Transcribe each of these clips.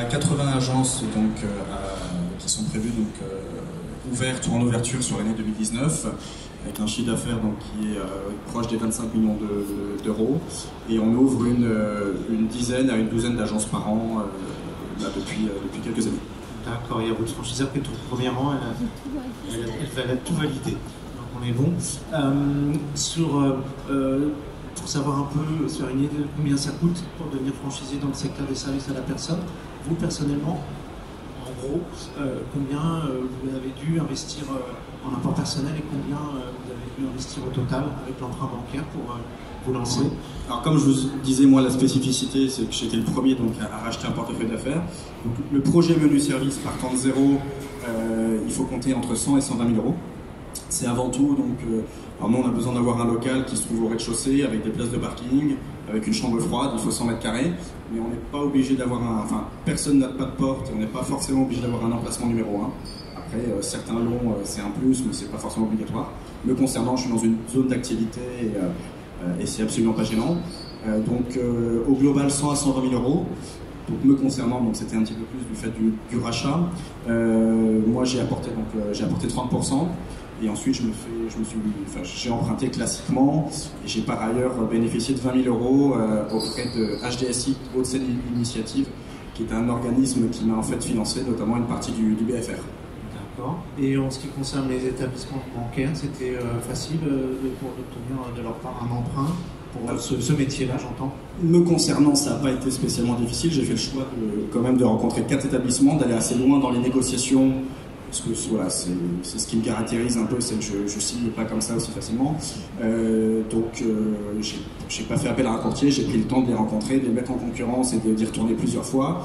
80 agences donc, qui sont prévues ouvertes ou en ouverture sur l'année 2019, avec un chiffre d'affaires qui est proche des 25 millions d'euros. Et on ouvre une dizaine à une douzaine d'agences par an depuis quelques années. D'accord, il y a votre franchiseur qui est au premier rang, elle va tout valider. Donc on est bon. Pour savoir un peu, se faire une idée de combien ça coûte pour devenir franchisé dans le secteur des services à la personne, vous personnellement, en gros, combien vous avez dû investir en apport personnel et combien vous avez dû investir au total avec l'emprunt bancaire pour vous lancer? Alors comme je vous disais, moi la spécificité c'est que j'étais le premier à racheter un portefeuille d'affaires. Donc le projet menu service partant de zéro, il faut compter entre 100 et 120 000 euros. C'est avant tout, alors nous on a besoin d'avoir un local qui se trouve au rez-de-chaussée avec des places de parking, avec une chambre froide, il faut 100 mètres carrés, mais on n'est pas obligé d'avoir personne n'a pas de porte, et on n'est pas forcément obligé d'avoir un emplacement numéro 1. Après, certains l'ont, c'est un plus, mais c'est pas forcément obligatoire. Me concernant, je suis dans une zone d'activité et c'est absolument pas gênant. Au global, 100 à 120 000 euros. Donc, me concernant, c'était un petit peu plus du fait du rachat. Moi, j'ai apporté 30%. Et ensuite, j'ai emprunté classiquement et j'ai par ailleurs bénéficié de 20 000 euros auprès de HDSI, Haute-Seine Initiative, qui est un organisme qui m'a en fait financé notamment une partie du BFR. D'accord. Et en ce qui concerne les établissements bancaires, c'était facile pour obtenir de leur part un emprunt pour ce métier-là, j'entends? Me concernant, ça n'a pas été spécialement difficile. J'ai fait le choix quand même de rencontrer 4 établissements, d'aller assez loin dans les négociations. Parce que voilà, c'est ce qui me caractérise un peu, c'est que je ne signe pas comme ça aussi facilement. J'ai pas fait appel à un courtier, j'ai pris le temps de les rencontrer, de les mettre en concurrence et d'y retourner plusieurs fois.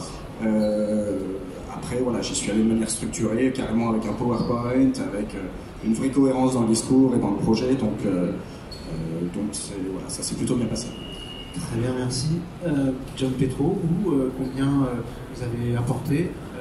Après, voilà, j'y suis allé de manière structurée, carrément avec un PowerPoint, avec une vraie cohérence dans le discours et dans le projet. Voilà, ça s'est plutôt bien passé. Très bien, merci. John Petro, combien vous avez apporté